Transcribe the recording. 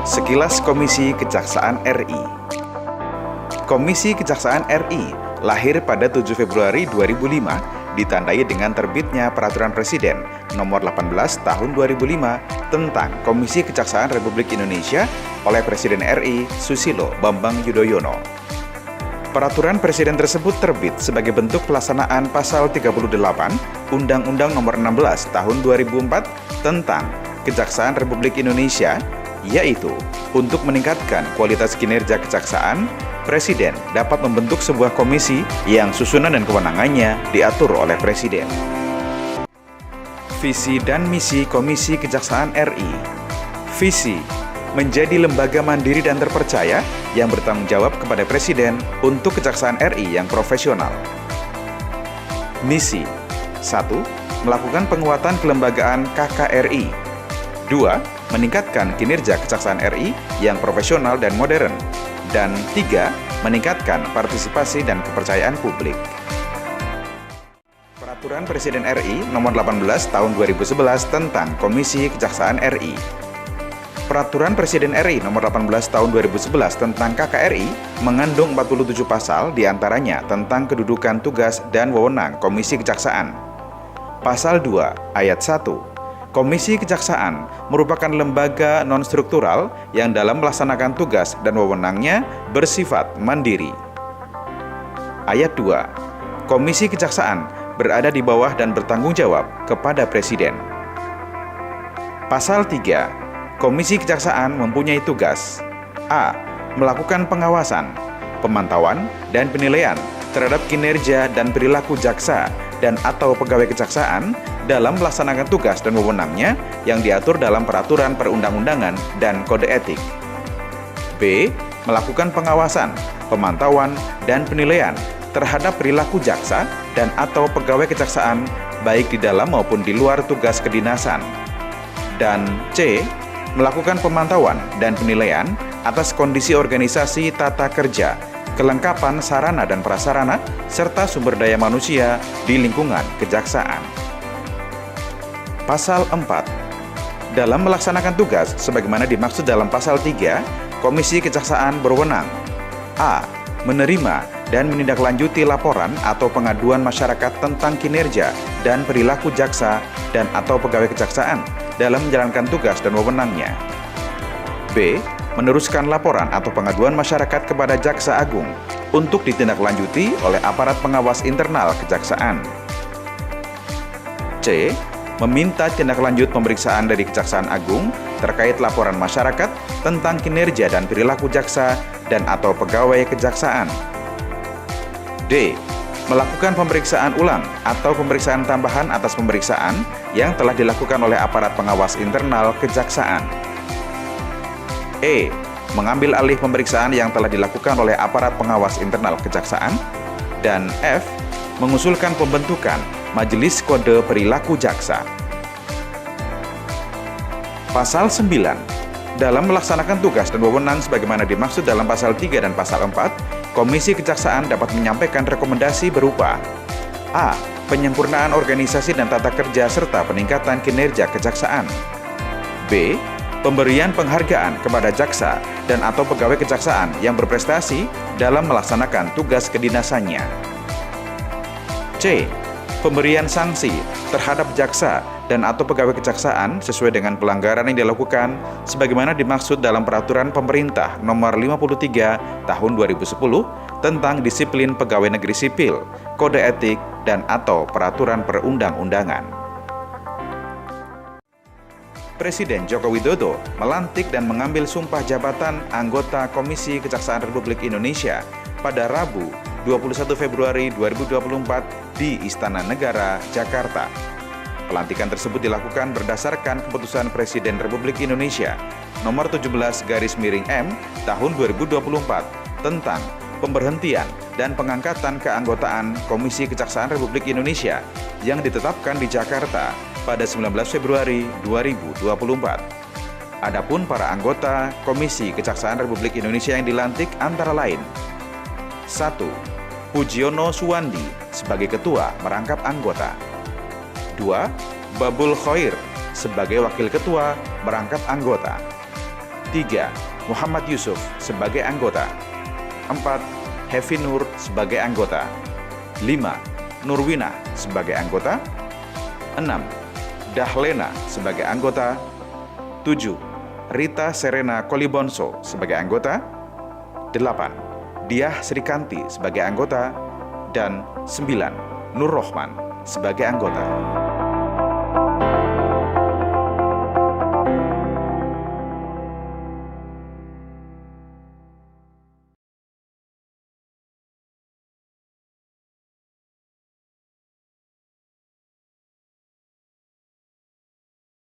Sekilas Komisi Kejaksaan RI. Komisi Kejaksaan RI lahir pada 7 Februari 2005, ditandai dengan terbitnya Peraturan Presiden Nomor 18 Tahun 2005 tentang Komisi Kejaksaan Republik Indonesia oleh Presiden RI Susilo Bambang Yudhoyono. Peraturan Presiden tersebut terbit sebagai bentuk pelaksanaan Pasal 38 Undang-Undang Nomor 16 Tahun 2004 tentang Kejaksaan Republik Indonesia, yaitu untuk meningkatkan kualitas kinerja kejaksaan, Presiden dapat membentuk sebuah komisi yang susunan dan kewenangannya diatur oleh Presiden. Visi dan misi Komisi Kejaksaan RI. Visi: menjadi lembaga mandiri dan terpercaya yang bertanggung jawab kepada Presiden untuk Kejaksaan RI yang profesional. Misi: 1. Melakukan penguatan kelembagaan KKRI. 2. Meningkatkan kinerja Kejaksaan RI yang profesional dan modern. Dan 3. Meningkatkan partisipasi dan kepercayaan publik. Peraturan Presiden RI Nomor 18 Tahun 2011 tentang Komisi Kejaksaan RI. Peraturan Presiden RI Nomor 18 Tahun 2011 tentang KKRI mengandung 47 pasal, diantaranya tentang kedudukan, tugas, dan wewenang Komisi Kejaksaan. Pasal 2 Ayat 1. Komisi Kejaksaan merupakan lembaga non-struktural yang dalam melaksanakan tugas dan wewenangnya bersifat mandiri. Ayat 2. Komisi Kejaksaan berada di bawah dan bertanggung jawab kepada Presiden. Pasal 3. Komisi Kejaksaan mempunyai tugas: A. Melakukan pengawasan, pemantauan, dan penilaian terhadap kinerja dan perilaku jaksa dan atau pegawai kejaksaan dalam melaksanakan tugas dan wewenangnya yang diatur dalam peraturan perundang-undangan dan kode etik. B. Melakukan pengawasan, pemantauan, dan penilaian terhadap perilaku jaksa dan atau pegawai kejaksaan baik di dalam maupun di luar tugas kedinasan. Dan C. Melakukan pemantauan dan penilaian atas kondisi organisasi tata kerja, kelengkapan sarana dan prasarana, serta sumber daya manusia di lingkungan kejaksaan. Pasal 4. Dalam melaksanakan tugas sebagaimana dimaksud dalam Pasal 3, Komisi Kejaksaan berwenang: A. Menerima dan menindaklanjuti laporan atau pengaduan masyarakat tentang kinerja dan perilaku jaksa dan atau pegawai kejaksaan dalam menjalankan tugas dan wewenangnya. B. Meneruskan laporan atau pengaduan masyarakat kepada Jaksa Agung untuk ditindaklanjuti oleh aparat pengawas internal kejaksaan. C. Meminta tindak lanjut pemeriksaan dari Kejaksaan Agung terkait laporan masyarakat tentang kinerja dan perilaku jaksa dan atau pegawai kejaksaan. D. Melakukan pemeriksaan ulang atau pemeriksaan tambahan atas pemeriksaan yang telah dilakukan oleh aparat pengawas internal kejaksaan. E. Mengambil alih pemeriksaan yang telah dilakukan oleh aparat pengawas internal kejaksaan. Dan F. Mengusulkan pembentukan Majelis Kode Perilaku Jaksa. Pasal 9. Dalam melaksanakan tugas dan wewenang sebagaimana dimaksud dalam Pasal 3 dan Pasal 4, Komisi Kejaksaan dapat menyampaikan rekomendasi berupa: A. Penyempurnaan organisasi dan tata kerja serta peningkatan kinerja kejaksaan. B. Pemberian penghargaan kepada jaksa dan atau pegawai kejaksaan yang berprestasi dalam melaksanakan tugas kedinasannya. C. Pemberian sanksi terhadap jaksa dan atau pegawai kejaksaan sesuai dengan pelanggaran yang dilakukan sebagaimana dimaksud dalam Peraturan Pemerintah Nomor 53 Tahun 2010 tentang disiplin pegawai negeri sipil, kode etik, dan atau peraturan perundang-undangan. Presiden Joko Widodo melantik dan mengambil sumpah jabatan anggota Komisi Kejaksaan Republik Indonesia pada Rabu 21 Februari 2024 di Istana Negara, Jakarta. Pelantikan tersebut dilakukan berdasarkan keputusan Presiden Republik Indonesia Nomor 17/M Tahun 2024 tentang pemberhentian dan pengangkatan keanggotaan Komisi Kejaksaan Republik Indonesia yang ditetapkan di Jakarta pada 19 Februari 2024. Adapun para anggota Komisi Kejaksaan Republik Indonesia yang dilantik antara lain: 1. Pujiono Suwandi sebagai Ketua merangkap anggota. 2. Babul Khoir sebagai Wakil Ketua merangkap anggota. 3. Muhammad Yusuf sebagai anggota. 4. Hefi Nur sebagai anggota. 5. Nurwina sebagai anggota. 6. Dahlena sebagai anggota. 7. Rita Serena Kolibonso sebagai anggota. 8. Diah Srikanti sebagai anggota. Dan 9. Nur Rohman sebagai anggota.